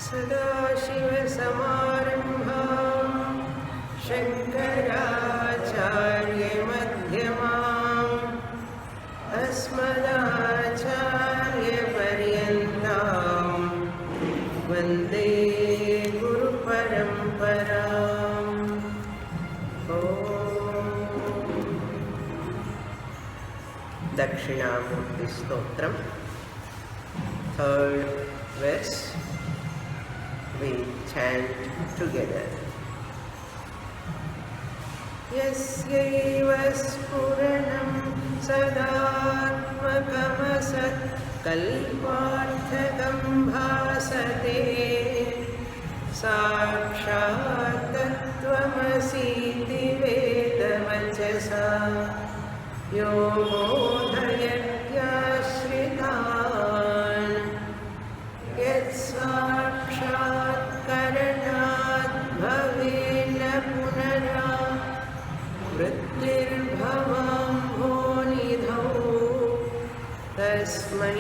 सदाशिवसमारम्भां शङ्कराचार्यमध्यमाम् अस्मदाचार्यपर्यन्तां वन्दे गुरुपरम्पराम्। Dakshinamurti stotram, third verse. We chant together. यस्यैव स्फुरणं सदात्मकमसत् कल्पार्थकं भासते साक्षात् तत्त्वमसीति वेदवचसा यो बोधयत्याश्रितान् यत्साक्षात्करणात् भवेन पुनरा वृत्तिर्भवाम्भोनिधौ तस्मै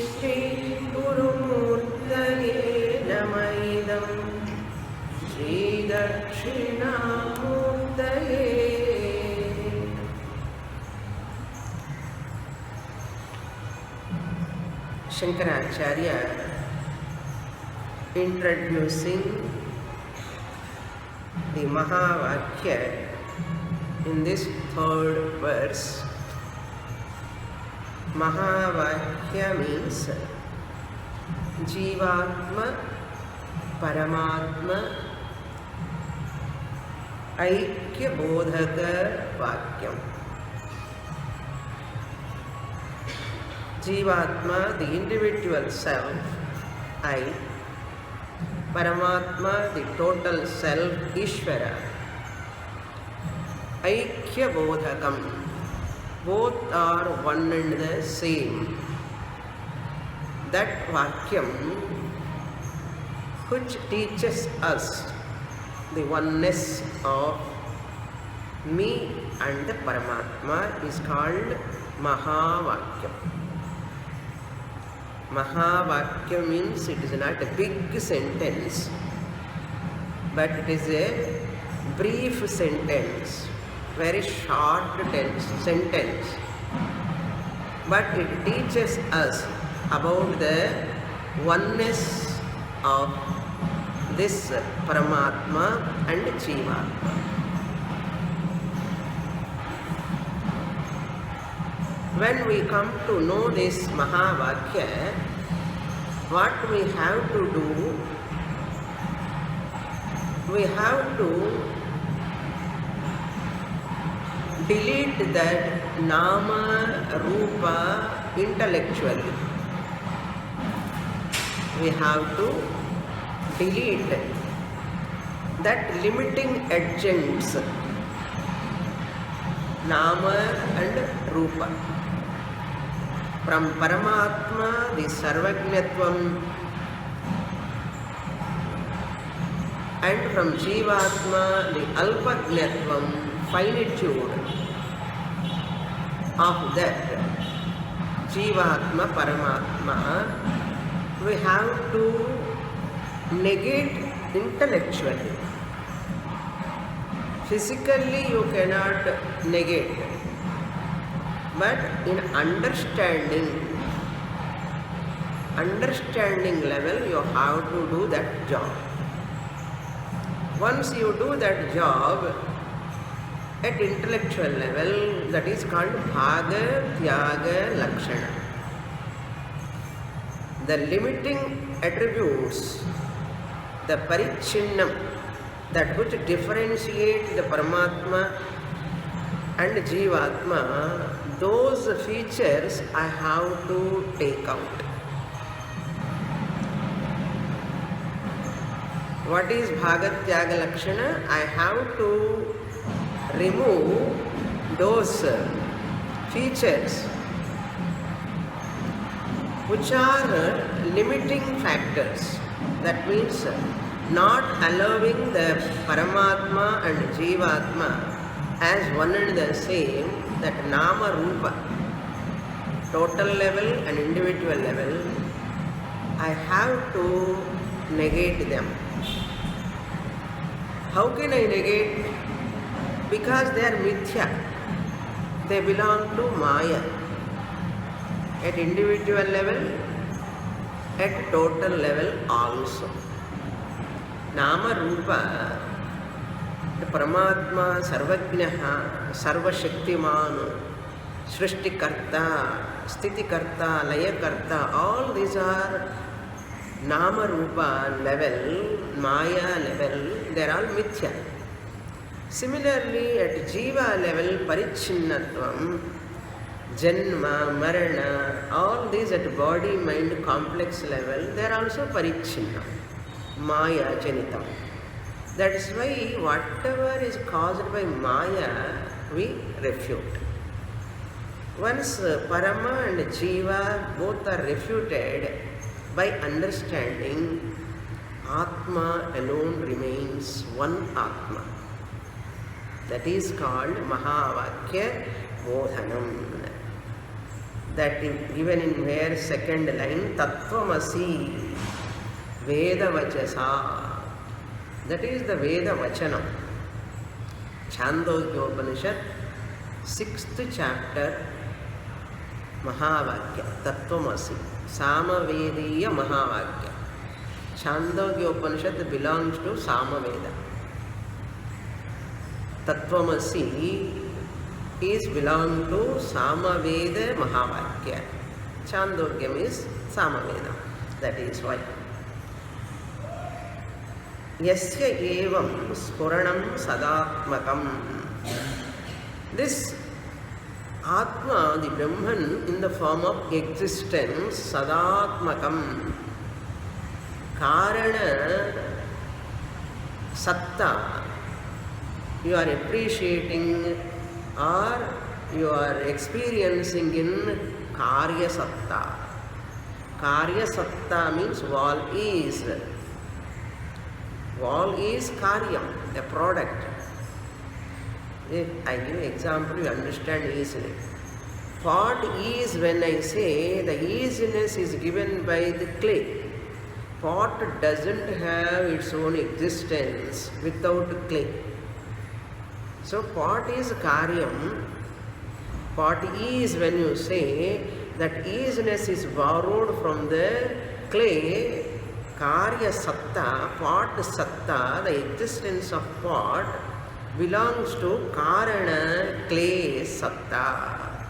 श्रीगुरुमूर्तये नमः इदं श्रीदक्षिणामूर्तये। Shankaracharya introducing the Mahavakya in this third verse. Mahavakya means Jivatma, Paramatma, Aikya Bodhaka Vakyam. Jivatma, the individual self, I. Paramatma, the total self, Ishvara. Aikya Bodhakam, both are one and the same. That Vakyam which teaches us the oneness of me and the Paramatma is called Mahavakyam. Mahavakya means it is not a big sentence, but it is a brief sentence, very short sentence, but it teaches us about the oneness of this Paramatma and Jivatma. When we come to know this Mahavakya, what we have to do, we have to delete that Nama Rupa intellectually. We have to delete that limiting agents, Nama and Rupa. From Paramatma, the Sarvajñatvam, and from Jivatma, the Alpajñatvam, finitude of that Jivatma, Paramatma, we have to negate intellectually. Physically you cannot negate, but in understanding level you have to do that job. Once you do that job at intellectual level, that is called Bhaga Tyaga Lakshana. The limiting attributes, the Parichinnam, that which differentiate the Paramatma and Jivatma, those features I have to take out. What is Bhagatyaga Lakshana? I have to remove those features which are limiting factors. That means not allowing the Paramatma and Jivatma as one and the same, that Nama Rupa, total level and individual level, I have to negate them. How can I negate? Because they are mithya. They belong to Maya. At individual level, at total level also. Nama Rupa, the Paramatma, Sarvajnaha, Sarvashaktiman, Srishtikarta, Stitikarta, Layakarta, all these are Nama Rupa level, Maya level, they are all mithya. Similarly, at Jiva level, Parichinnatvam, Janma, Marana, all these at body, mind, complex level, they are also Parichinna, Maya Janitam. That is why whatever is caused by Maya, we refute. Once Parama and Jiva both are refuted, by understanding, Atma alone remains one Atma. That is called Mahavakya Bodhanam. That given in where second line, Tattvamasi Veda Vachasa. That is the Veda Vachanam. Chandogya Upanishad, 6th chapter, Mahavakya, Tattvamasi, Samavediya Mahavakya. Chandogya Upanishad belongs to Samaveda. Tattvamasi is belong to Samaveda Mahavakya. Chandogyam is Samaveda. That is why. Yasya evam spuranam sadatmakam. This Atma, the Brahman, in the form of existence, sadatmakam, karana, satta, you are appreciating or you are experiencing in karya satta. Karya satta means wall is. Wall is karyam, a product. If I give an example, you understand easily. Pot is, when I say, the easiness is given by the clay. Pot doesn't have its own existence without clay. So pot is karyam. Pot is, when you say, that easiness is borrowed from the clay. Karya satta, pot satta, the existence of pot belongs to Karana clay satta.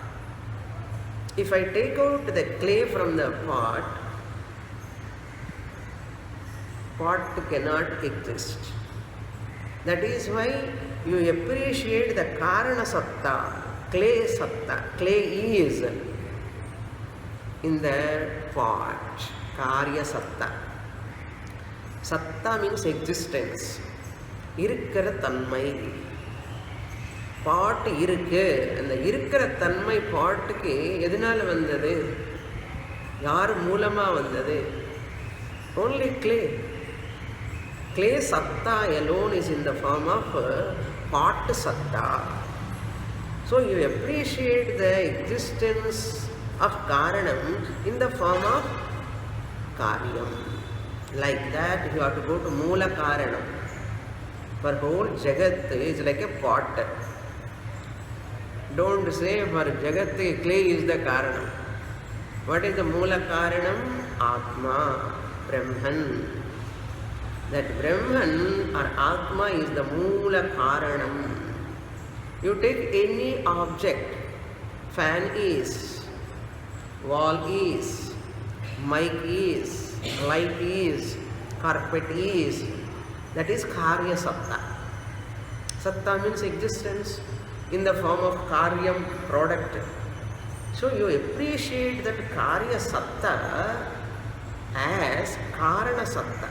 If I take out the clay from the pot, pot cannot exist. That is why you appreciate the Karana satta, clay satta. Clay is in the pot, Karya satta. Satta means existence. Irukra tanmai. Pot irukku. And the irukra tanmai pot ku edinala vandadu? Yaar moolama vandadu? Only clay. Clay satta alone is in the form of pot satta. So you appreciate the existence of Karanam in the form of Karyam. Like that, you have to go to Moola Karanam. For whole Jagat is like a pot. Don't say for Jagat clay is the Karanam. What is the Moola Karanam? Atma, Brahman. That Brahman or Atma is the Moola Karanam. You take any object, fan is, wall is, mic is, light is, carpet is, that is Karya Satta. Satta means existence in the form of Karyam, product. So you appreciate that Karya Satta as Karana Satta.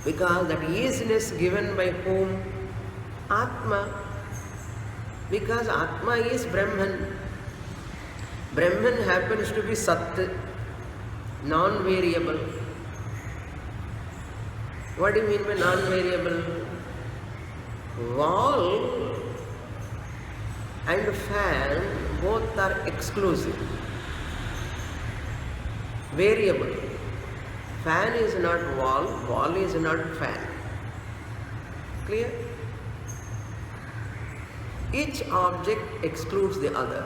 Because that easiness given by whom? Atma. Because Atma is Brahman. Brahman happens to be Sat, non-variable. What do you mean by non-variable? Wall and fan both are exclusive. Variable. Fan is not wall, wall is not fan. Clear? Each object excludes the other.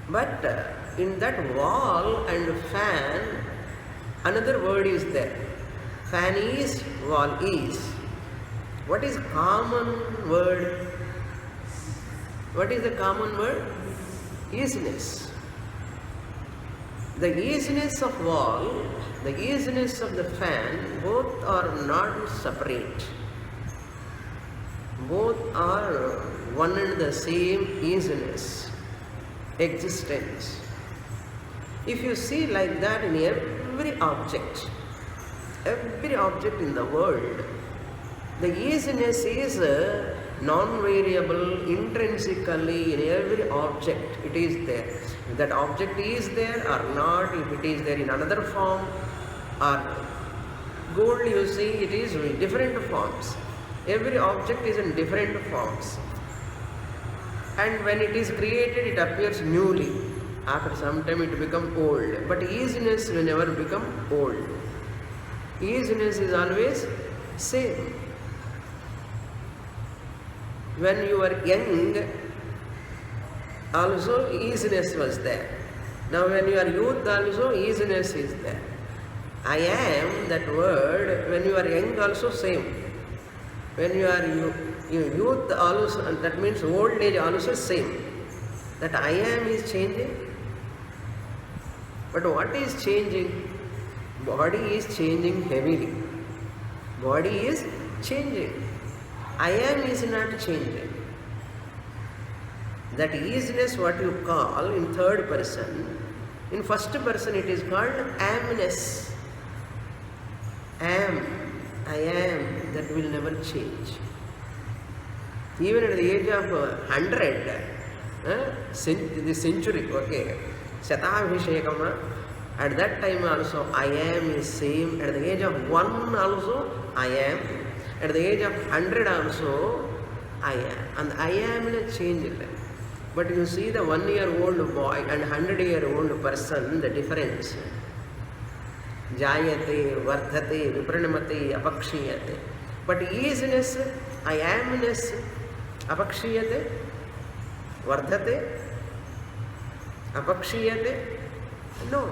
But in that wall and fan, another word is there. Fan is, wall is. What is common word? What is the common word? Easiness. The easiness of wall, the easiness of the fan, both are not separate. Both are one and the same easiness, existence. If you see like that in every object in the world, the easiness is non-variable intrinsically in every object. It is there. If that object is there or not, if it is there in another form, or gold, you see, it is in different forms. Every object is in different forms. And when it is created, it appears newly. After some time, it becomes old. But easiness will never become old. Easiness is always same. When you were young, also easiness was there. Now when you are youth, also easiness is there. I am, that word, when you are young, also same. When you are youth, also, that means old age, also same. That I am is changing. But what is changing? Body is changing heavily. Body is changing. I am is not changing. That easiness, what you call in third person, in first person it is called amness. Am, I am, that will never change. Even at the age of 100, the century, okay, Shatabhishekam, at that time also I am is same. At the age of 1 also I am. At the age of 100 also I am. And I am in a change. But you see the 1-year-old boy and 100-year-old person, the difference. Jayate, vardhate, vipranamate, apakshiyate. But easiness, I amness, apakshiyate, vardhate, apakshiyate. No.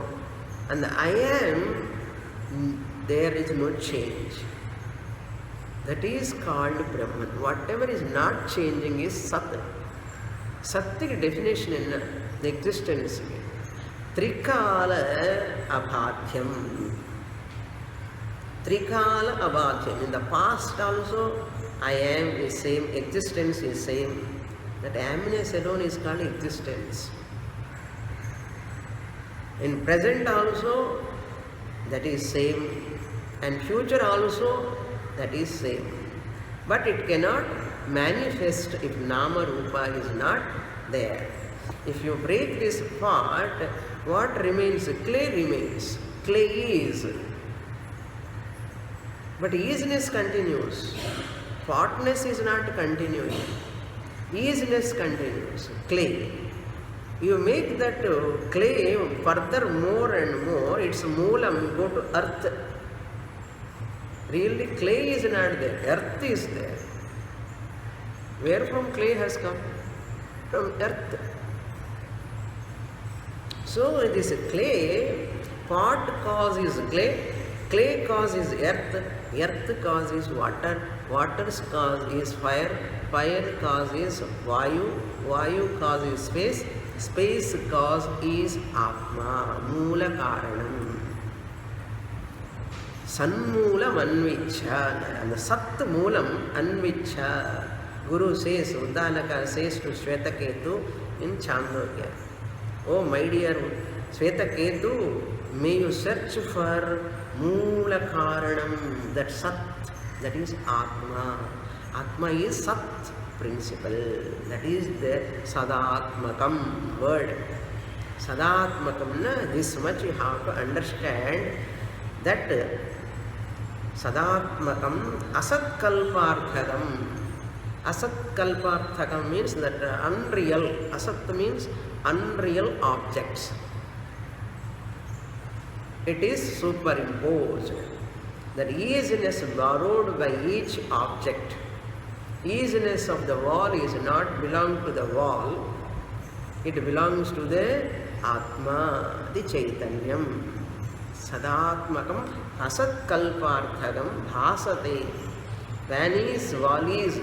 And I am, there is no change. That is called Brahman. Whatever is not changing is Sat. Satya definition in the existence. Trikala abhadhyam. Trikala abhadhyam. In the past also, I am is same, existence is same. That amness alone is called existence. In present also, that is same. And future also, that is same. But it cannot manifest if Nama Rupa is not there. If you break this part, what remains? Clay remains. Clay is. But easiness continues. Partness is not continuing. Easiness continues. Clay. You make that clay further more and more, its moolam go to earth. Really, clay is not there, earth is there. Where from clay has come? From earth. So this clay, part cause is clay cause is earth cause is water, water's cause is fire cause is vayu cause is space cause is Atma, Moola Karanam. Sanmoolam Anvicha, and the Sat Moolam Anvicha. Guru says, Uddalaka says to Shvetaketu in Chandogya, oh my dear Shvetaketu, may you search for Moola Karanam, that Sat, that is Atma. Atma is Sat principle, that is the Sadatmakam word. Sadatmakam, this much you have to understand, that Sadatmakam Asatkalparthakam. Asatkalparthakam means that unreal. Asat means unreal objects. it is superimposed. That easiness borrowed by each object. Easiness of the wall is not belong to the wall, it belongs to the Atma, the Chaitanyam. Sadatmakam asatkalparthagam bhasate. Vanish wall is,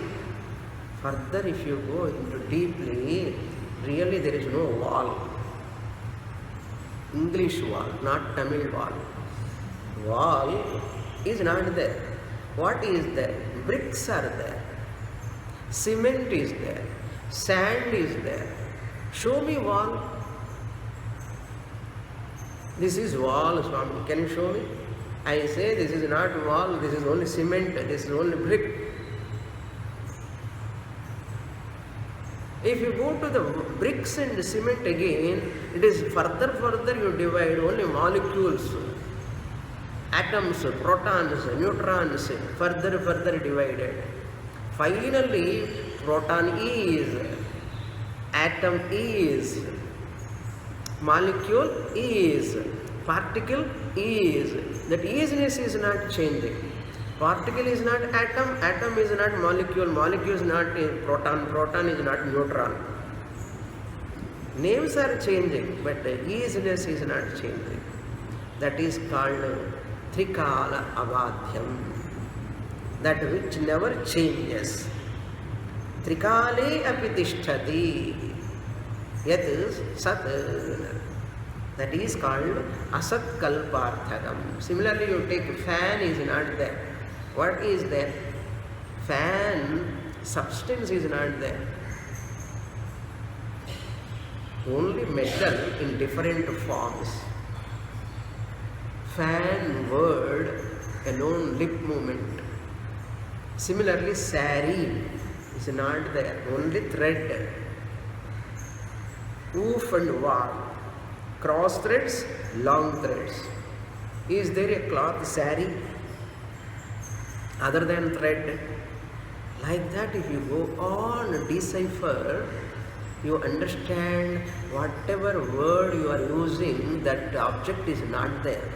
further if you go into deeply, really there is no wall. English wall, not Tamil wall. Wall is not there. What is there? Bricks are there. Cement is there. Sand is there. Show me wall. This is wall, Swami. Can you show me? I say this is not wall, this is only cement, this is only brick. If you go to the bricks and the cement again, it is further you divide only molecules, atoms, protons, neutrons, further divided. Finally, proton is, atom is, molecule is, particle is. That easiness is not changing. Particle is not atom, atom is not molecule, molecule is not proton, proton is not neutron. Names are changing, but the easiness is not changing. That is called Trikala Avadhyam, that which never changes. Trikale api tishtati, yat sat. That is called asat kalparthagam. Similarly, you take fan is not there. What is there? Fan, substance is not there. Only metal in different forms. Fan word alone, lip movement. Similarly, sari is not there. Only thread. Woof and warp. Cross threads, long threads. Is there a cloth sari other than thread? Like that, if you go on decipher, you understand whatever word you are using, that object is not there.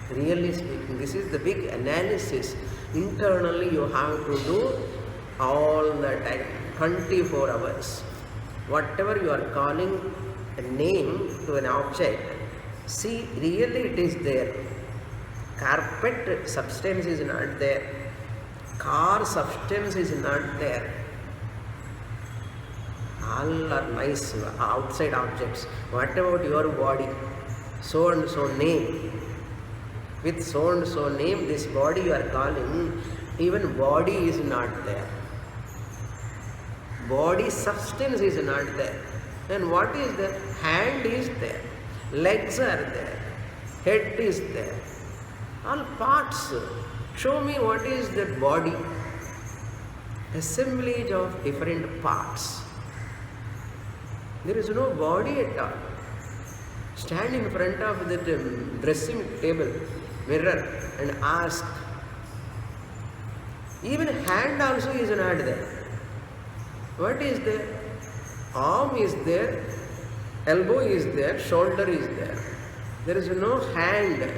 Really speaking, this is the big analysis. Internally you have to do all the time, 24 hours. Whatever you are calling a name to an object, see, really it is there. Carpet substance is not there. Car substance is not there. All are nice outside objects. What about your body? So and so name. With so and so name, this body you are calling, even body is not there. Body substance is not there. And what is there? Hand is there. Legs are there. Head is there. All parts. Show me what is that body. Assemblage of different parts. There is no body at all. Stand in front of the dressing table, mirror, and ask. Even hand also is not there. What is there? Arm is there, elbow is there, shoulder is there. There is no hand.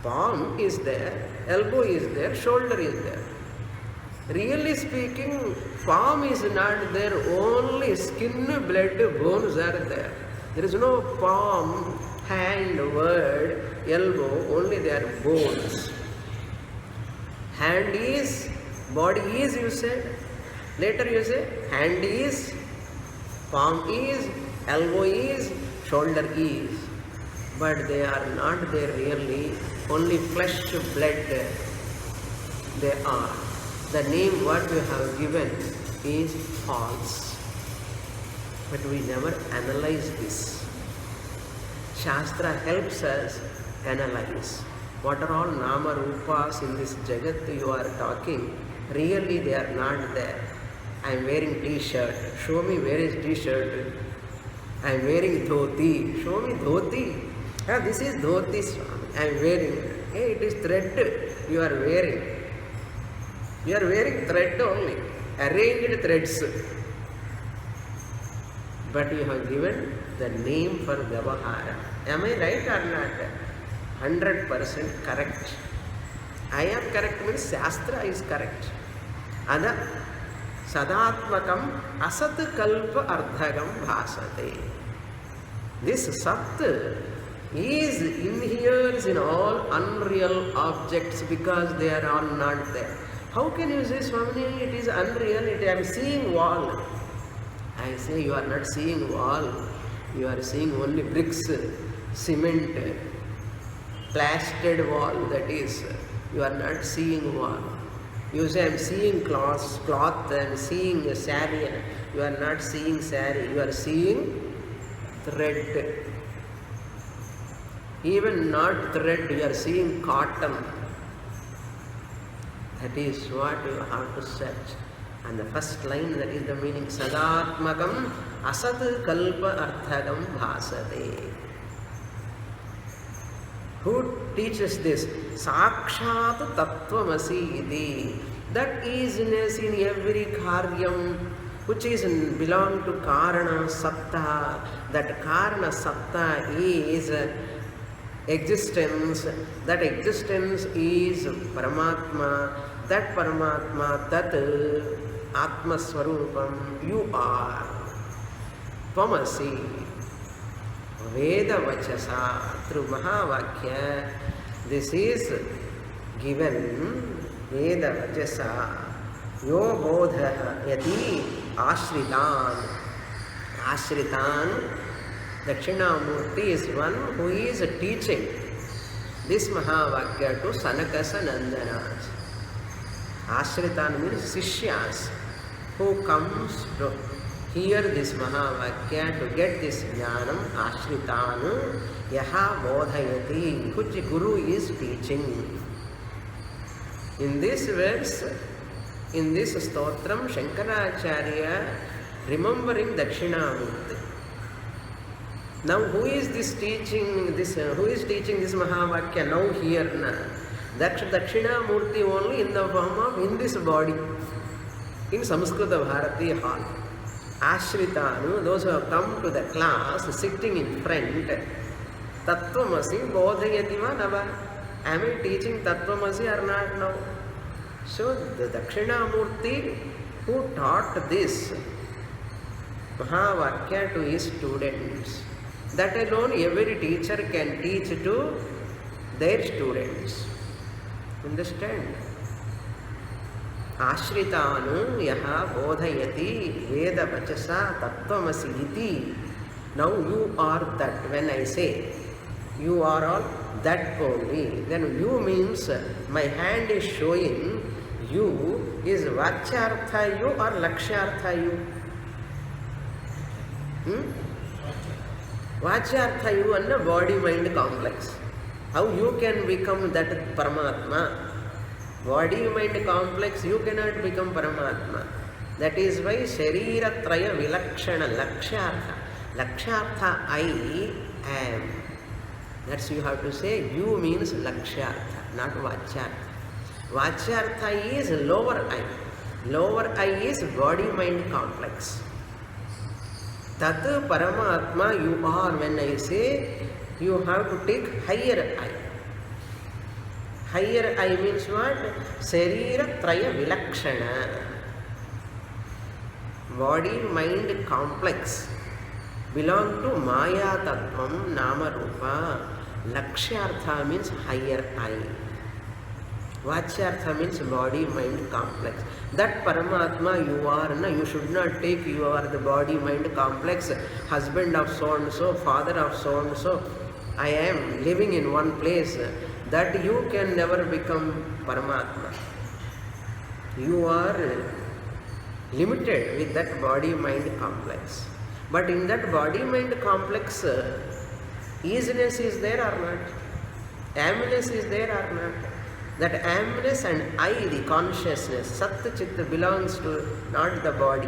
Palm is there, elbow is there, shoulder is there. Really speaking, palm is not there, only skin, blood, bones are there. There is no palm, hand, word, elbow, only they are bones. Hand is, body is, you said. Later you say, hand is, palm is, elbow is, shoulder is. But they are not there really, only flesh, blood they are. The name what we have given is false. But we never analyze this. Shastra helps us analyze. What are all nama rupas in this jagat you are talking? Really they are not there. I am wearing t-shirt. Show me where is t-shirt. I am wearing dhoti. Show me dhoti. Ah, this is dhoti, Swami. I am wearing. Hey, it is thread you are wearing. You are wearing thread only. Arranged threads. but you have given the name for Vyavahara. Am I right or not? 100% correct. I am correct means Shastra is correct. Ada Sadatmakam Asat Kalpa Ardhagam Bhasate. This Sat is inheres in all unreal objects because they are all not there. How can you say, Swami, it is unreal, I am seeing wall? I say, you are not seeing wall, you are seeing only bricks, cement, plastered wall, that is, you are not seeing wall. You say, I am seeing cloth, I am seeing a saree, you are not seeing saree, you are seeing thread. Even not thread, you are seeing cotton. That is what you have to search. And the first line, that is the meaning. Sadatmakam asat kalpa arthagam bhasate. Who teaches this? Sakshat tattvamasi iti. That isness in every karyam, which is belong to Karana Satta. That Karana Satta is existence. That existence is Paramatma. That Paramatma, that Atma Swarupam, you are. Tvamasi. Veda Vachasa, through Mahavakya, this is given. Veda Vachasa, Yo Bodha Yati Ashritan. Ashritan, Dakshinamurti is one who is teaching this Mahavakya to Sanaka Sanandanas. Ashritan means Sishyas, who comes to hear this Mahavakya, to get this Jnanam. Ashritanu Yaha Bodhayati, which Guru is teaching. In this verse, in this stotram, Shankaracharya remembering Dakshinamurti. Now, who is this teaching this? Who is teaching this Mahavakya now here? Dakshinamurti only in the form of in this body, in Samskrita Bharati hall. Ashritanu, those who have come to the class, sitting in front. Tattvamasi bodhayati va nava. Am I teaching Tattvamasi or not now? So the Dakshinamurti who taught this Mahavakya to his students, that alone every teacher can teach to their students. Understand? Ashritanu yaha bodhayati veda vachasa tattvamasi iti. Now you are that. When I say you are all that only, then you means my hand is showing you is vachyartha you or lakshyartha you? Vachyartha you and the body-mind complex. How you can become that Paramatma? Body-mind complex, you cannot become Paramatma. That is why Sharira Traya Vilakshana Lakshyartha. Lakshyartha I am. That's you have to say. You means Lakshyartha, not Vachyartha. Vachyartha is lower I. Lower I is body-mind complex. Tat Paramatma you are. When I say, you have to take higher I. Higher I means what? Sharira Traya Vilakshana. Body-mind complex belong to Maya Tattvam Nama Rupa. Lakshyartha means higher I. Vachyartha means body-mind complex. That Paramatma you are, you should not take you are the body-mind complex, husband of so-and-so, father of so-and-so. I am living in one place. That you can never become Paramatma. You are limited with that body-mind complex. But in that body-mind complex, easiness is there or not? Aimness is there or not? That aimness and I, the consciousness, Satta Chitta belongs to not the body.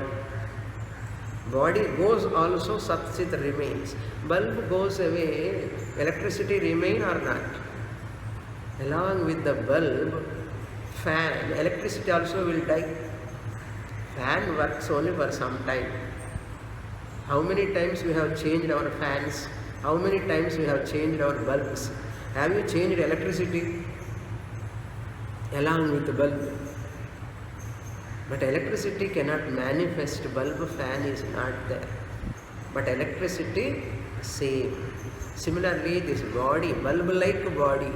Body goes also, Sat Chitta remains. Bulb goes away, electricity remain or not? Along with the bulb, fan, electricity also will die. Fan works only for some time. How many times we have changed our fans? How many times we have changed our bulbs? Have you changed electricity along with the bulb? But electricity cannot manifest, bulb fan is not there. But electricity, same. Similarly, this body, bulb-like body,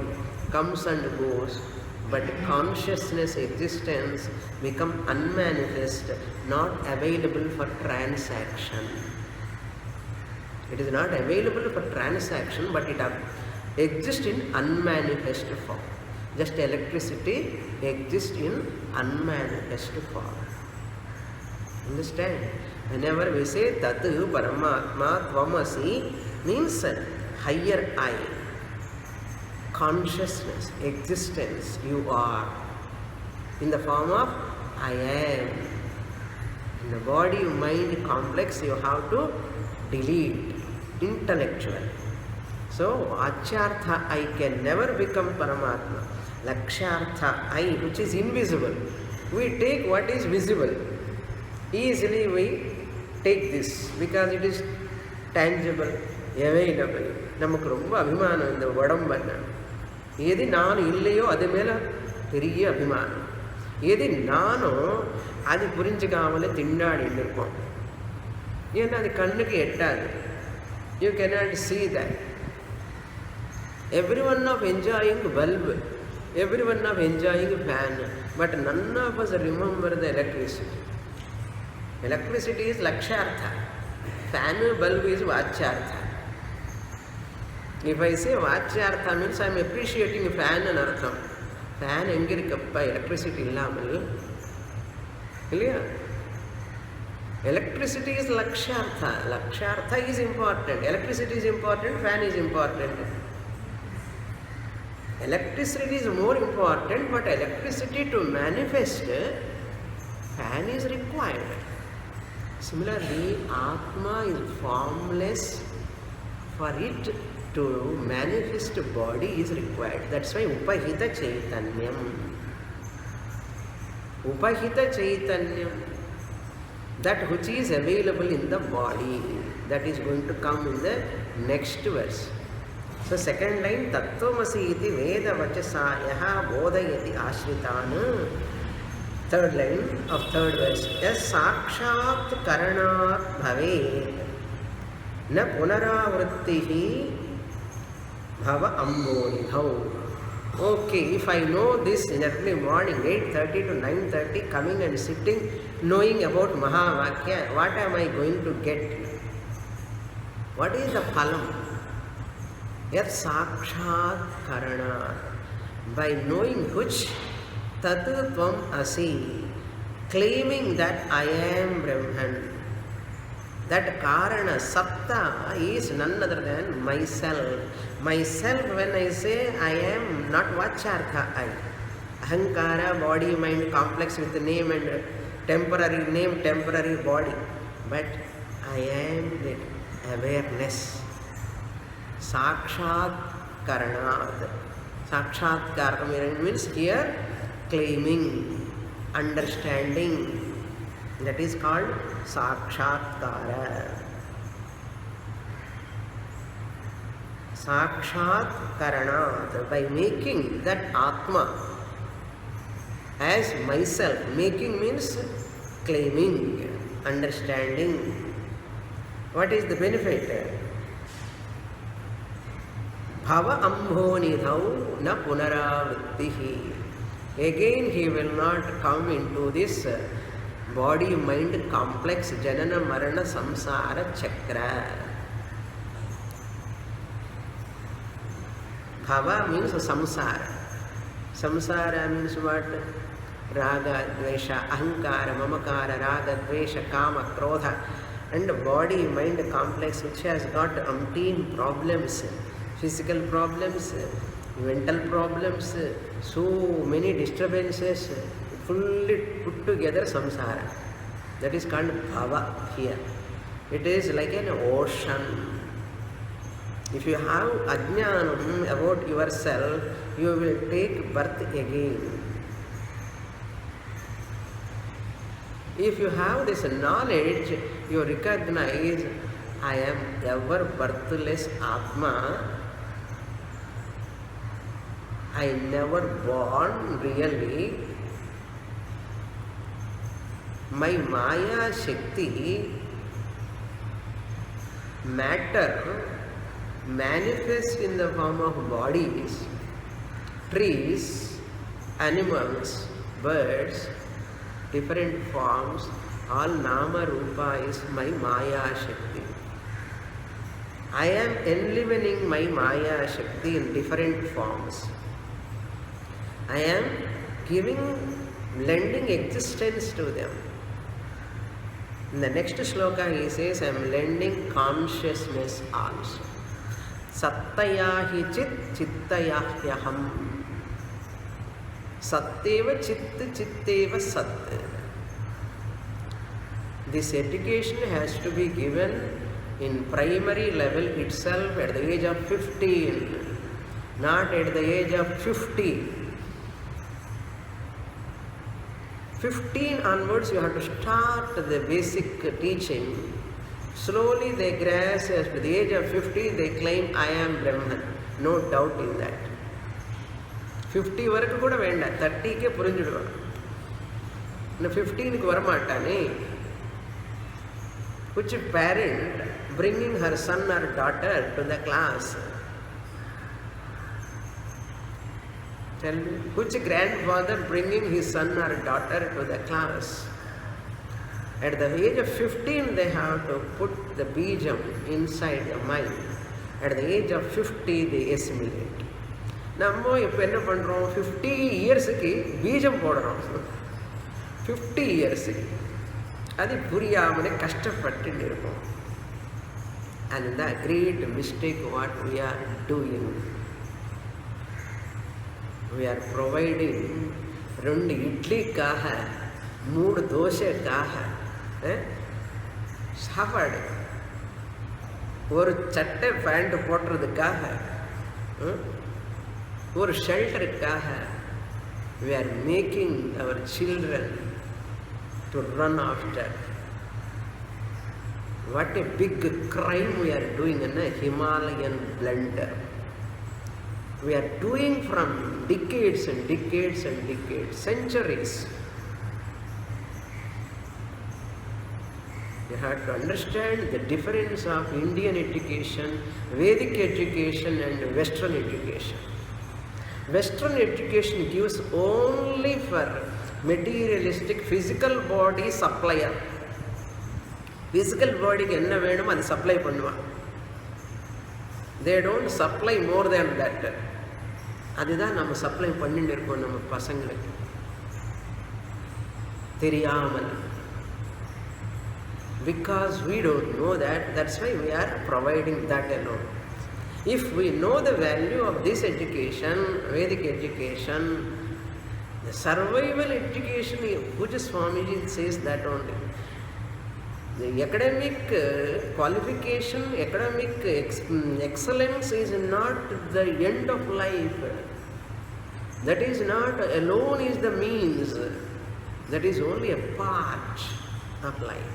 comes and goes, but consciousness, existence become unmanifest, not available for transaction. It is not available for transaction, but it exists in unmanifest form. Just electricity exists in unmanifest form. Understand? Whenever we say Tatu Paramatma Tvamasi, means higher I, consciousness, existence, you are, in the form of I am. In the body mind complex, you have to delete intellectual. So Achyartha I can never become Paramatma. Lakshartha I, which is invisible. We take what is visible. Easily we take this because it is tangible, available. நமக்கு ரொம்ப அபிமானம் இந்த உடம்புன்னா. எது நான் இல்லையோ அது மேலே பெரிய அபிமானம். எது நானோ அது புரிஞ்சுக்காமலே திண்டாடிட்டு இருப்போம். ஏன்னா அது கண்ணுக்கு எட்டாது. You cannot see that. Everyone of enjoying bulb, everyone of enjoying fan, but none of us remember the electricity. Electricity is Lakshartha. Fan, bulb is Vachyartha. If I say Vachyartha means I am appreciating fan and artham. Fan engirikappa electricity illamal. Clear? Electricity is Lakshartha. Lakshartha is important. Electricity is important, fan is important. Electricity is more important, but electricity to manifest, fan is required. Similarly, Atma is formless. For it to manifest body is required. That's why Upahita Chaitanyam. Upahita Chaitanyam, that which is available in the body, that is going to come in the next verse. So second line, Tattvamasi iti Veda Vachasayaha Bodhayati Ashritana. Third line of third verse. Yas Sakshat Karanat Bhave Na Punaravrittihi Bhava Ambodhau. Okay, if I know this in early morning, 8:30 to 9:30, coming and sitting, knowing about Mahavakya, what am I going to get? What is the phalam? Yat Sakshat Karanat. By knowing which, Tatu Tvam Asi, claiming that I am Brahman. That Karana, Satta is none other than myself. Myself, when I say I am, not Vachyartha I. Ahankara, body, mind, complex with name and temporary name, temporary body. But I am the awareness. Sakshat Karanat. Sakshat Karanat means here claiming, understanding. That is called Sakshatkara. Sakshat Karanat. By making that Atma as myself. Making means claiming, understanding. What is the benefit? Bhava ambhonidhau na punaravrittihi. Again he will not come into this body-mind complex janana marana samsara chakra. Bhava means samsara. Samsara means what? Raga, dvesha, ahankara, mamakara, raga, dvesha, kama, krodha, and body-mind complex which has got umpteen problems, physical problems, mental problems, so many disturbances, fully put together samsara. That is called bhava here. It is like an ocean. If you have ajnanam about yourself, you will take birth again. If you have this knowledge, you recognize I am ever birthless Atma. I never born really. My Maya Shakti, matter, manifests in the form of bodies, trees, animals, birds, different forms. All Nama Rupa is my Maya Shakti. I am enlivening my Maya Shakti in different forms. I am lending existence to them. In the next shloka he says, I am lending consciousness also. Sattayahi chit chittayahyaham. Satteva chitteva sat. This education has to be given in primary level itself at the age of 15, not at the age of 50. 15 onwards you have to start the basic teaching. Slowly they grasp. As to the age of 50 they claim I am Brahman. No doubt in that. 50 వరకు కూడా వేండా 30కే పురించుడువాడు. 15కి వరమాటానే. Which parent bringing her son or daughter to the class? Tell me, which grandfather bringing his son or daughter to the class? At the age of 15 they have to put the bijam inside the mind. At the age of 50 they assimilate. நம்ம இப்போ என்ன பண்ணுறோம், 50 இயர்ஸுக்கு பீஜம் போடுறோம். 50 இயர்ஸுக்கு அது புரியாமலே கஷ்டப்பட்டு இருப்போம். And the great mistake what we are doing, we are providing 2 இட்லிக்காக 3 தோசைக்காக சாப்பாடு, ஒரு சட்டை பேண்ட் போடுறதுக்காக, ஒரு ஷெல்டருக்காக we are making our children to run after. What a big crime we are doing in a Himalayan blunder. We are doing from decades and decades and decades, centuries. You have to understand the difference of Indian education, Vedic education and Western education. Western education gives only for materialistic physical body supplier. Physical body ku enna venum adu supply பண்ணுவான். They don't supply more than that. அதுதான் நம்ம supply பண்ணிட்டு இருக்கோம் நம்ம பசங்களுக்கு தெரியாமல். Because we don't know that, that's why we are providing that alone. If we know the value of this education, Vedic education, the survival education, Puja Swamiji says that only. The academic qualification, academic excellence is not the end of life. That is not alone is the means. That is only a part of life.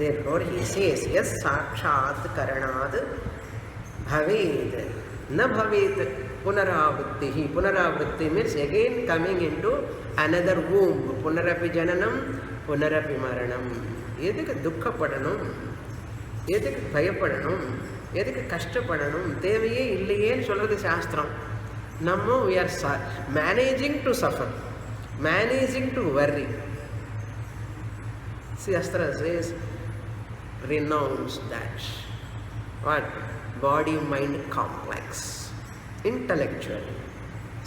Therefore he says, yes sakshat karanad bhaved na bhaved punaravritti. Punaravritti means again coming into another womb. Punarapi jananam punarapi maranam. எதுக்கு துக்கப்படணும், எதுக்கு பயப்படணும், எதுக்கு கஷ்டப்படணும், தேவையே இல்லையேன்னு சொல்றது சாஸ்திரம். நம்ம we are managing to suffer, managing to worry. Shastra says renounce that. What? Body mind complex. Intellectually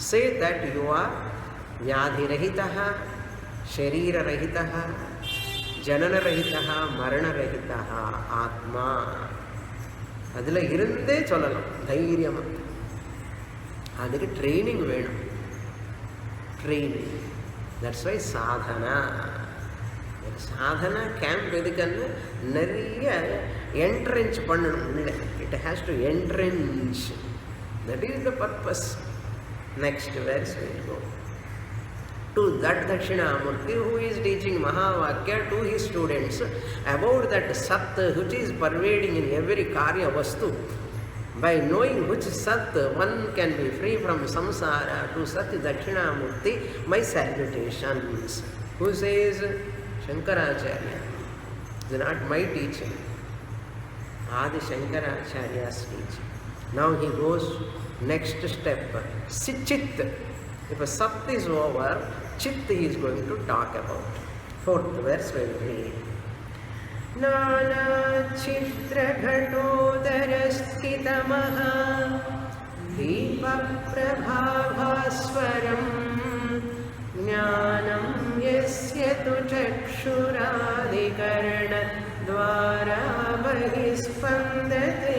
say that you are vyadhi rahitaha, sharira rahitaha, janana rahitaha, marana rahitaha, atma. அதில் இருந்தே சொல்லலாம் தைரியமாக. அதுக்கு ட்ரைனிங் வேணும். Training, that's why Sadhana. Sadhana camp எதுக்குன்னு நிறைய entrench பண்ணணும் உள்ள. It has to entrench. That is the purpose. Next verse will go. to that Dakshinamurti who is teaching Mahavakya to his students about that Sat which is pervading in every Karya Vastu. By knowing which Sat one can be free from samsara, to Sat Dakshinamurti, my salutations. Who says? Shankaracharya. It is not my teaching. Adi Shankaracharya's teaching. Now he goes next step. Chit. If a Sat is over, Chit he is going to talk about. Fourth verse will read. Nana Chitra Ghatodharastitamaha Deepa Prabhavaswaram Jnanam Yasya Tu Chakshuradhikarna Dvara Bahispandate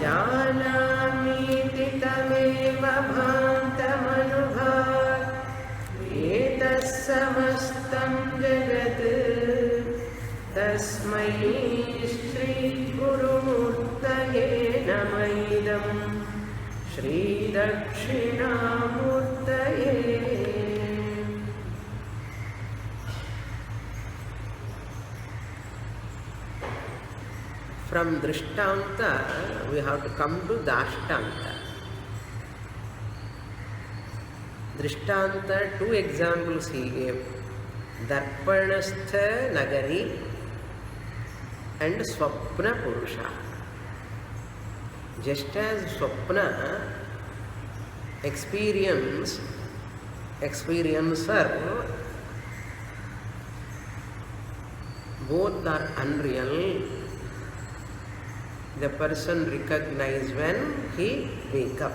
Janamiti Tameva Bhantamanubhat Etas Samastam Jagat Tasmai Shri Gurumurtaye Namaidam Shri Dakshinamurtaye. From Drishtanta, we have to come to Dashtanta. Drishtanta, two examples he gave. Darpanastha Nagari and Swapna Purusha. Just as Swapna experiencer, both are unreal. The person recognizes when he wakes up.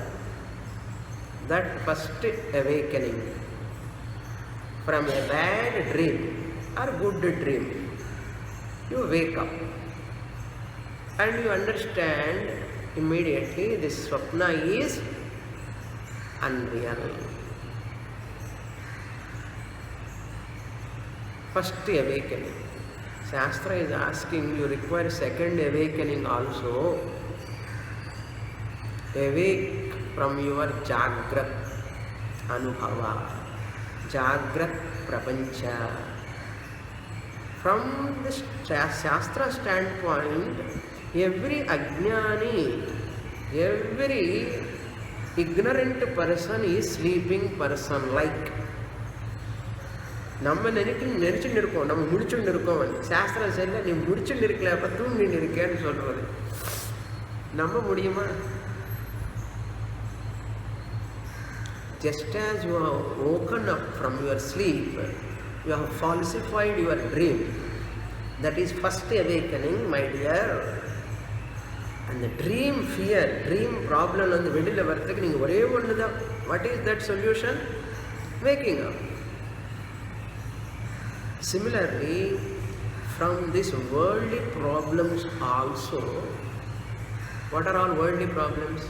That first awakening from a bad dream or good dream, you wake up and you understand immediately this swapna is unreal. First awakening. Shastra is asking, you require second awakening also. Awake from your Jagrat Anubhava, Jagrat Prapancha. From the Shastra standpoint, every Ajnani, every ignorant person is sleeping person like. நம்ம நினைச்சுட்டு இருக்கோம், நம்ம முடிச்சுட்டு இருக்கோம். சாஸ்திரம் சரியில்லை, நீ முடிச்சுட்டு இருக்கல, அப்போ தூங்கிட்டு இருக்கேன்னு சொல்றது நம்ப முடியுமா? Just as you have woken up from your sleep, you have falsified your dream. That is first awakening, my dear. And the dream fear, dream problem வந்து வெளியில் வரத்துக்கு நீங்கள் ஒரே ஒன்று தான். What is that solution? Waking up. Similarly, from these worldly problems also, what are all worldly problems?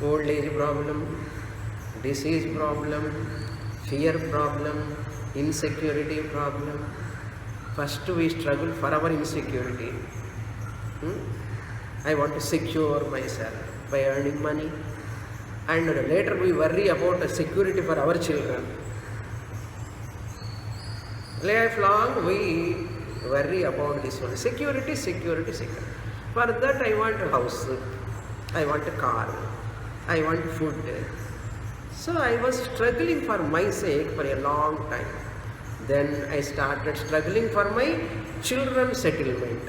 Old age problem, disease problem, fear problem, insecurity problem. First we struggle for our insecurity. I want to secure myself by earning money, and later we worry about the security for our children. Lifelong we worry about this one. Security. For that I want a house, I want a car, I want food. So I was struggling for my sake for a long time. Then I started struggling for my children's settlement.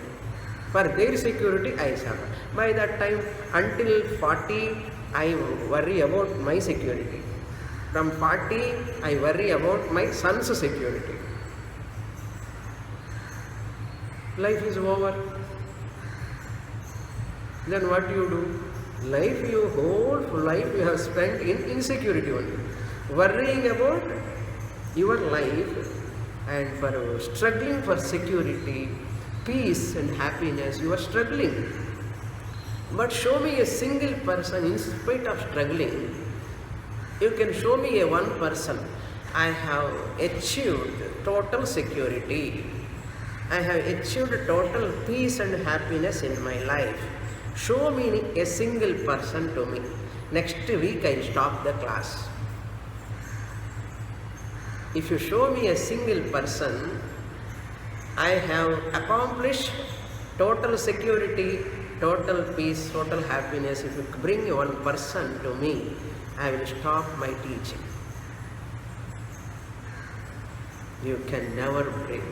For their security I suffer. By that time, until 40, I worry about my security. From 40, I worry about my son's security. Life is over. Then what do? Whole life you have spent in insecurity only, worrying about your life, and for struggling for security, peace and happiness, you are struggling. But show me a single person, in spite of struggling, you can show me a one person, I have achieved total security, I have achieved total peace and happiness in my life. Show me a single person to me. Next week I will stop the class. If you show me a single person, I have accomplished total security, total peace, total happiness. If you bring one person to me, I will stop my teaching. You can never bring,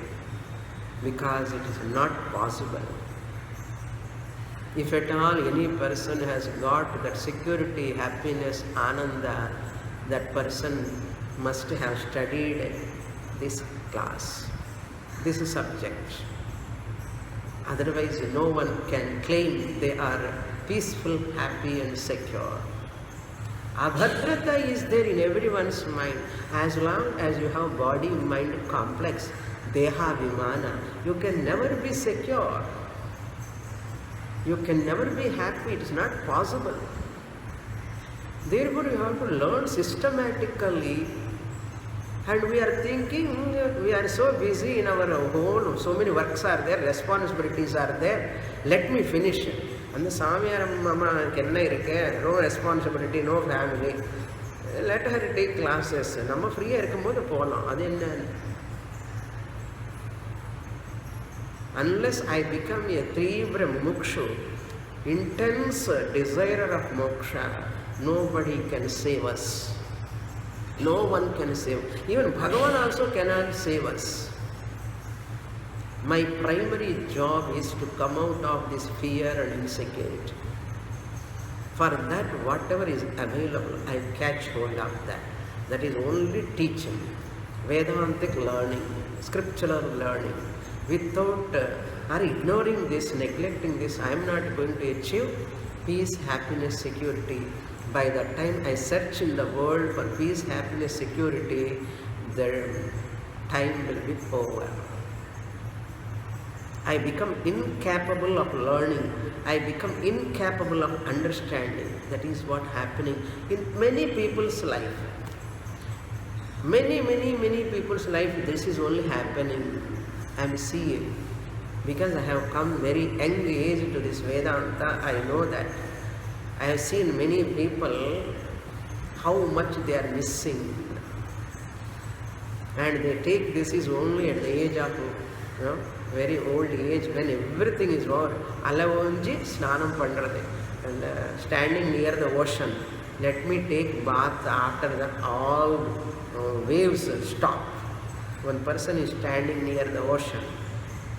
because it is not possible. If at all any person has got that security, happiness, ananda, that person must have studied this class, this subject. Otherwise, no one can claim they are peaceful, happy and secure. Abhadrata is there in everyone's mind. As long as you have body-mind complex, deha vimana, you can never be secure. You can never be happy. It is not possible. Therefore, you have to learn systematically. And we are thinking, we are so busy in our home, so many works are there, responsibilities are there, let me finish. And the Samyaram Mama Kenna, no responsibility, no family. Let her take classes. Nama free unless I become a Trivra Mukshu, intense desirer of moksha, nobody can save us. No one can save. Even Bhagavan also cannot save us. My primary job is to come out of this fear and insecurity. For that, whatever is available, I catch hold of that. That is only teaching, Vedantic learning, scriptural learning. Without or ignoring this, neglecting this, I am not going to achieve peace, happiness, security. By the time I search in the world for peace, happiness, security, the time will be over. I become incapable of learning. I become incapable of understanding. That is what happening in many people's life. Many people's life, this is only happening. I am seeing. Because I have come very young age to this Vedanta, I know that. I have seen many people, how much they are missing. And they take this is only at the age of, very old age, when everything is over. Alavonji snanam pandrathe. And standing near the ocean, let me take bath. After that all waves stop. One person is standing near the ocean.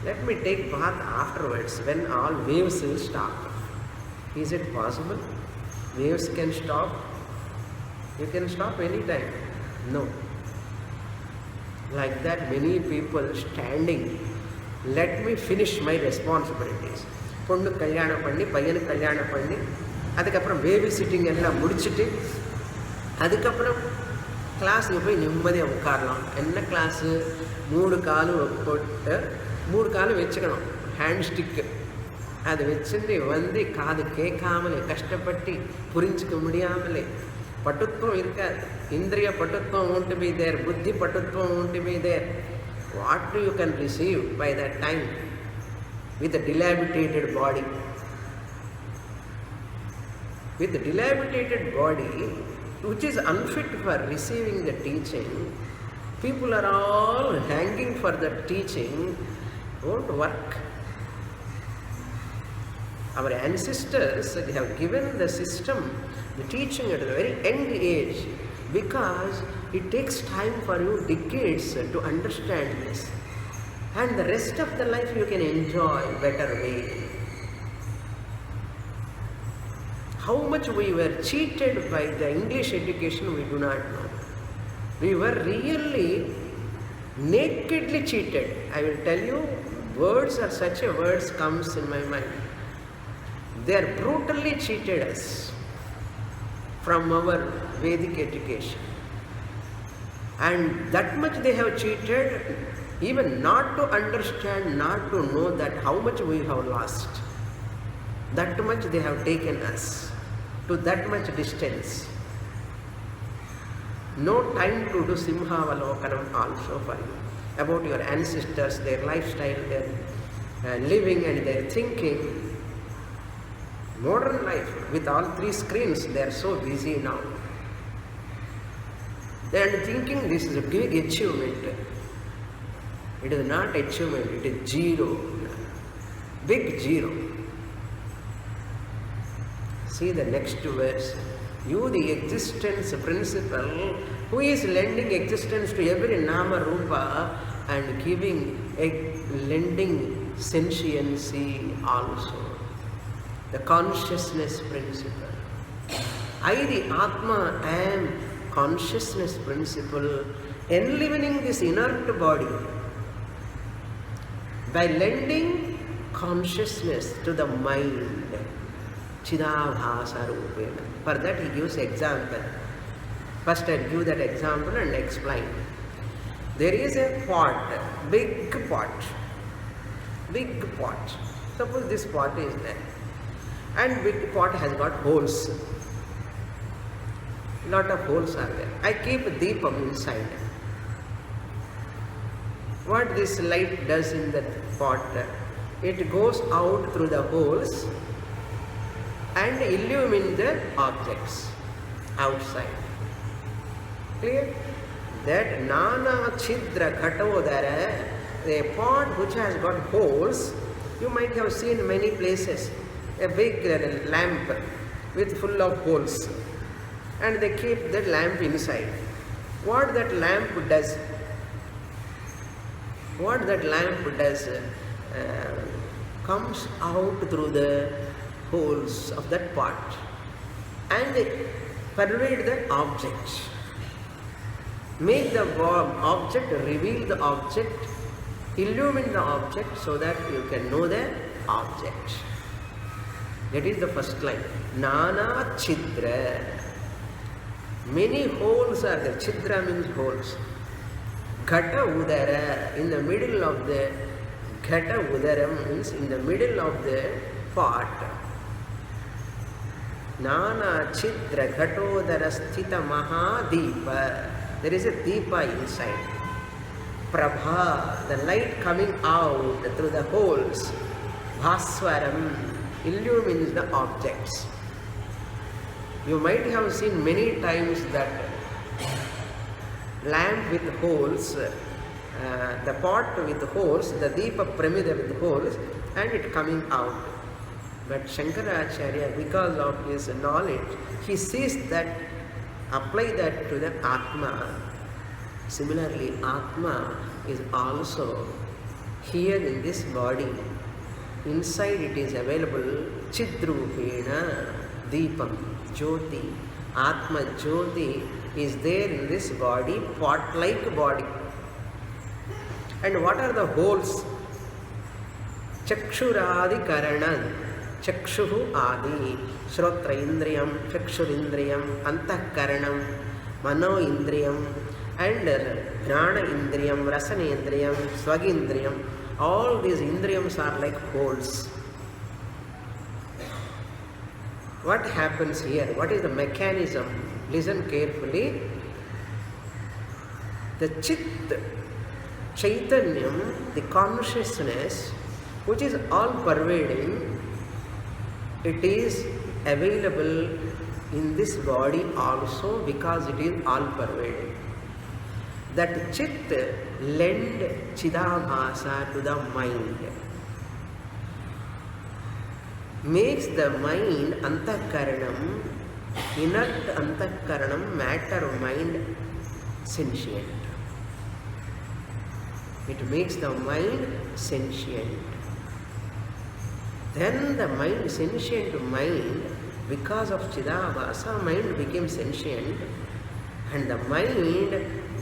Let me take bath afterwards, when all waves will stop. Is it possible? Waves can stop? You can stop anytime. No. Like that, many people standing, let me finish my responsibilities. Ponnu kalyana panni, payyanu kalyana panni, adukapram baby sitting ella mudichittu, adukapram class ku poi nimmadhiya ukkarlam. Enna class 3 kaalu okkotte 3 kaalu vechukkanum, hand stick. அது வச்சுட்டு வந்து காது கேட்காமலே கஷ்டப்பட்டு புரிஞ்சுக்க முடியாமலே பட்டுத்துவம் இருக்காது. இந்திரிய பட்டுத்துவம் won't be there, புத்தி பட்டுத்துவம் won't be there. What you can receive by that time with a dilapidated body? With a dilapidated body which is unfit for receiving the teaching, people are all hanging for the teaching, won't work. Our ancestors, they have given the system, the teaching at a very young age, because it takes time for you, decades, to understand this. And the rest of the life you can enjoy better way. How much we were cheated by the English education, we do not know. We were really nakedly cheated. I will tell you, words are such a words comes in my mind. They are brutally cheated us from our Vedic education. And that much they have cheated, even not to understand, not to know that how much we have lost. That much they have taken us to that much distance. No time to do Simhavalokanam also for you. About your ancestors, their lifestyle, their living and their thinking. Modern life, with all 3 screens, they are so busy now. They are thinking this is a big achievement. It is not achievement, it is zero. Big zero. See the next verse. You, the existence principle, who is lending existence to every nama rupa and lending sentiency also. The consciousness principle. I, the Atma, am consciousness principle, enlivening this inert body by lending consciousness to the mind. Chidabhasa rupena. For that he gives example. First I'll give that example and explain. There is a pot, big pot. Suppose this pot is there. And big pot has got holes. Lot of holes are there. I keep deepam inside. What this light does in that pot? It goes out through the holes and illumine the objects outside. Clear? That nana chidra ghatodara, a pot which has got holes, you might have seen many places. A big lamp with full of holes, and they keep the lamp inside. What that lamp does? Comes out through the holes of that pot and pervade the object. Make the object, reveal the object, illumine the object so that you can know the object. That is the first line. Nana chidra. Many holes are there. Chidra means holes. Ghata udara. In the middle of the Ghata udaram means in the middle of the pot. Nana chidra ghatodara sthita mahadeepa. There is a deepa inside. Prabha, the light coming out through the holes. Bhaswaram illumines the objects. You might have seen many times that lamp with holes, the pot with holes, the deepa pramida with holes, and it coming out. But Shankaracharya, because of his knowledge, he sees that, apply that to the Atma. Similarly, Atma is also here in this body. Inside it is available Chidrupena, Deepam, Jyoti. Atma Jyoti is there in this body, pot-like body. And what are the holes? Chakshuradi Karanan, Chakshuhu Adi, Shrotra Indriyam, Chakshurindriyam, Antakaranam, Mano Indriyam, and Gnana Indriyam, Rasana Indriyam, Swagindriyam. All these Indriyams are like holes. What happens here? What is the mechanism? Listen carefully. The Chit, Chaitanyam, the consciousness, which is all pervading, it is available in this body also because it is all pervading. That Chit lend Chidabhasa to the mind. Makes the mind Antakaranam, inert Antakaranam, matter mind sentient. It makes the mind sentient. Then the mind, sentient mind, because of Chidabhasa, mind became sentient, and the mind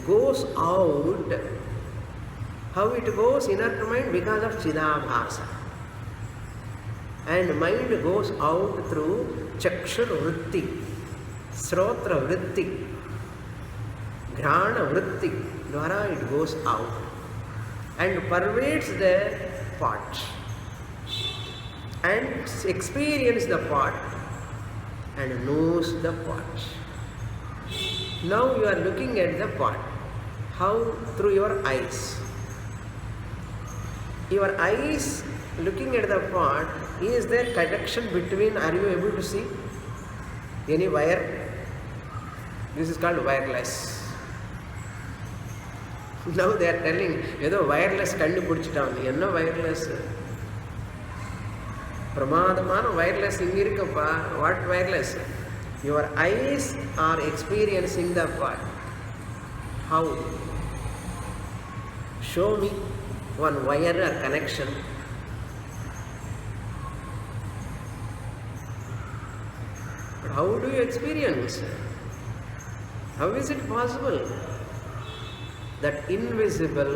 goes out. How it goes? Inert mind because of Chidabhasa. And mind goes out through Chakshur Vritti, Srotra Vritti, Grana Vritti. Dwara it goes out and pervades the pot and experiences the pot and knows the pot. Now you are looking at the pot. How? Through your eyes. Your eyes looking at the pot, is there connection between, are you able to see any wire? This is called wireless. Now they are telling, ஏதோ wireless கண்டுபிடிச்சிட்டாங்க. என்ன wireless? பிரமாதமான wireless இங்கே இருக்குப்பா. What wireless? Your eyes are experiencing the part. How? Show me one wire or connection. But how do you experience? How is it possible that invisible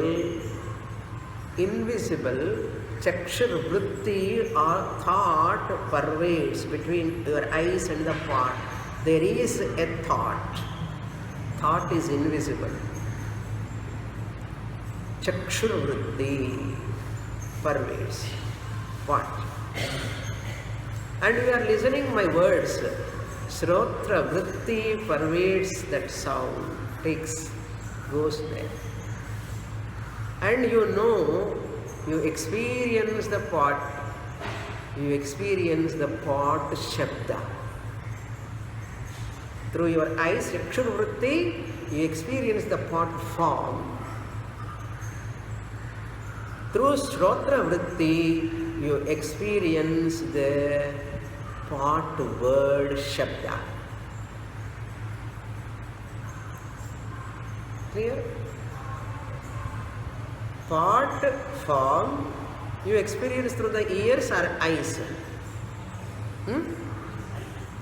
chakshur vritti or thought pervades between your eyes and the part? There is a thought. Thought is invisible. Chakshur vritti pervades. What? And we are listening my words. Shrotra vritti pervades that sound, goes there. And you know, you experience the pot, shabda. Through your eyes, chakshur vritti, you experience the pot form. Through shrotra vritti, you experience the pot word shabda. Clear? Pot form you experience through the ears or eyes.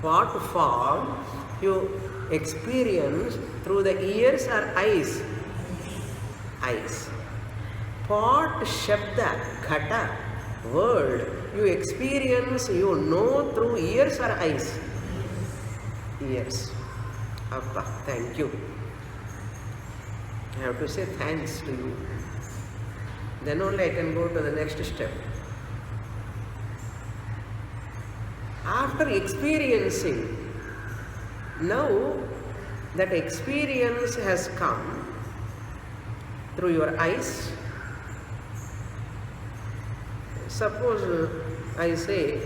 Pot form you experience through the ears or eyes. Pot shabda, ghata, word you experience, you know through ears or eyes? Ears. Appa, thank you. I have to say thanks to you. Then only I can go to the next step. After experiencing, now that experience has come through your eyes. Suppose I say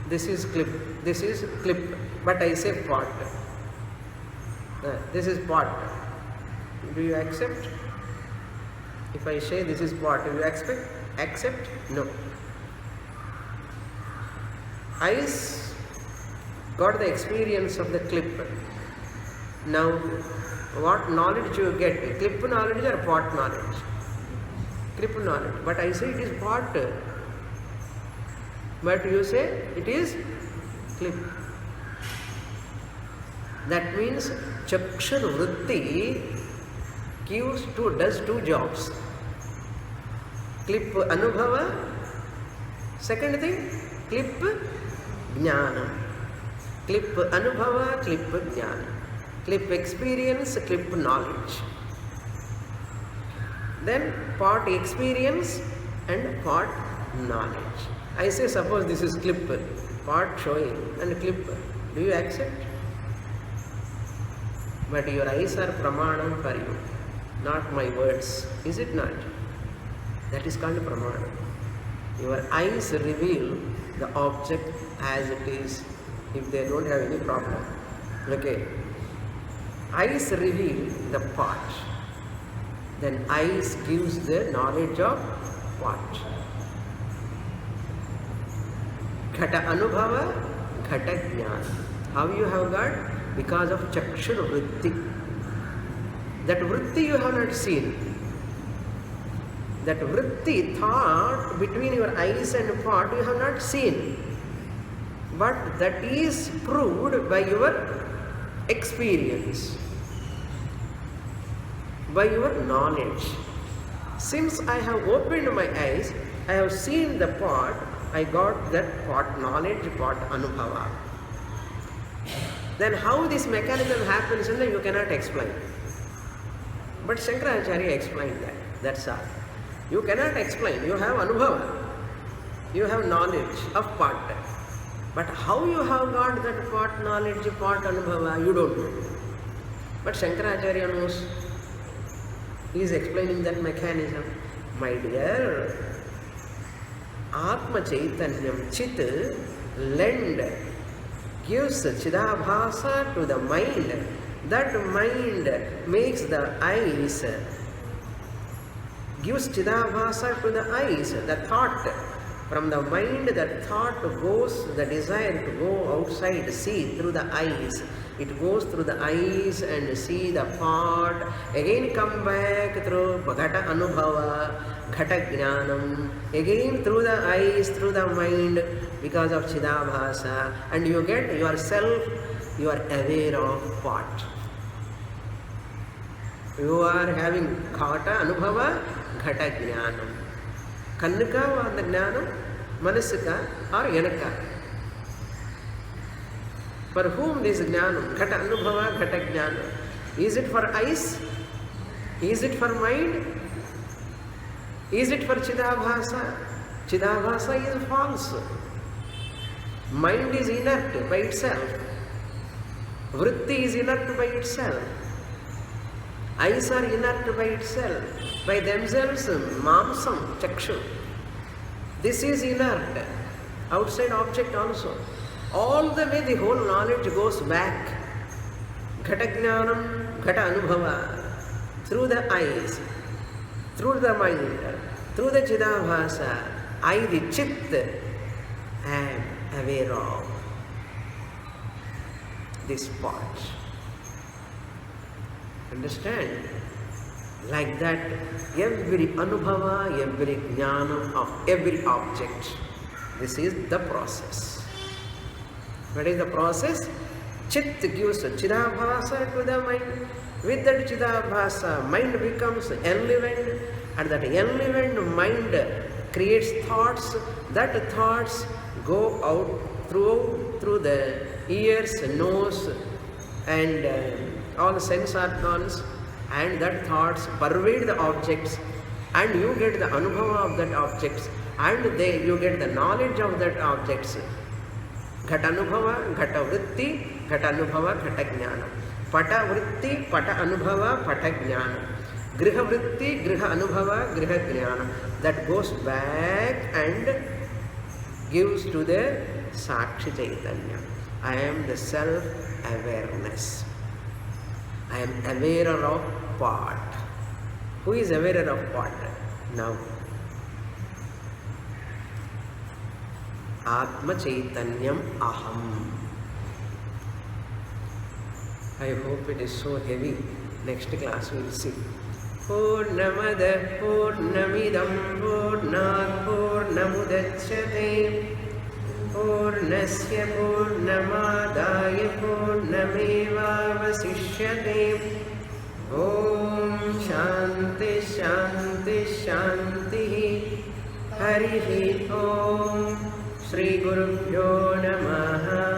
this is clip, but I say pot. This is pot. Do you accept? If I say this is pot, do you accept? No. Eyes got the experience of the clip. Now, what knowledge you get? Clip knowledge or pot knowledge? Clip knowledge. But I say it is pot. But you say it is clip. That means chakshur vritti does two jobs. Clip anubhava. Second thing, clip jnana. Clip anubhava, clip jnana. Clip experience, clip knowledge. Then pot experience and pot knowledge. I say suppose this is clip, pot showing and clip. Do you accept? But your eyes are pramanam for you, not my words. Is it not? That is called pramanam. Your eyes reveal the object as it is, if they don't have any problem. Okay. Eyes reveal the pot. Then eyes gives the knowledge of pot. Ghata anubhava, ghata jnana. How you have got? Because of chakshur vritti. That vritti you have not seen. That vritti, thought between your eyes and pot, you have not seen. But that is proved by your experience, by your knowledge. Since I have opened my eyes, I have seen the pot, I got that pot knowledge, pot anubhava. Then how this mechanism happens, and you cannot explain. But Shankaracharya explained that. That's all. You cannot explain. You have anubhava. You have knowledge of pot. But how you have got that pot knowledge, pot anubhava, you don't know. But Shankaracharya knows. He is explaining that mechanism. My dear, Atma Chaitanyam Chit lend gives Chidabhasa to the mind That mind makes the eyes, gives Chidabhasa to the eyes, the thought. From the mind, that thought goes, the desire to go outside, see through the eyes. It goes through the eyes and see the thought. Again come back through Ghata Anubhava, Ghata Jnanam. Again through the eyes, through the mind, because of Chidabhasa. And you get yourself, you are aware of what? You are having Ghata Anubhava, Ghata Jnanam. Kannuka or the Jnanam, Manasika or Yanaka. For whom this Jnanam? Ghata Anubhava, Ghata Jnanam. Is it for eyes? Is it for mind? Is it for Chidabhasa? Chidabhasa is false. Mind is inert by itself. Vritti is inert by itself. Eyes are inert by itself, by themselves, mamsam, chakshu. This is inert, outside object also. All the way the whole knowledge goes back. Ghata Jnanam, Ghata Anubhava, through the eyes, through the mind, through the Chidabhasa, I the Chit am aware of this part. Understand? Like that, every anubhava, every jnanam of every object, this is the process. What is the process? Chit gives Chidabhasa to the mind. With that Chidabhasa, mind becomes enlivened, and that enlivened mind creates thoughts. That thoughts go out through the ears, nose, and all sense organs, and that thoughts pervade the objects, and you get the anubhava of that objects, and you get the knowledge of that objects. Ghata Anubhava, Ghata Vritti, Ghata Anubhava, Ghata Jnana. Pata Vritti, Pata Anubhava, Pata Jnana. Griha Vritti, Griha Anubhava, Griha Jnana. That goes back and gives to the Sakshi Chaitanya. I am the self-awareness. I am aware of what? Who is aware of what? Now, Atma Chaitanyam Aham. I hope it is so heavy. Next class we will see. Purnamada Purnamidam Purnat Purnamudachyate Purnasya Purnamadaya Purnameva Vasishyate. Om Shanti Shanti Shanti. Harihi Om. Shri Gurubhyo Namaha.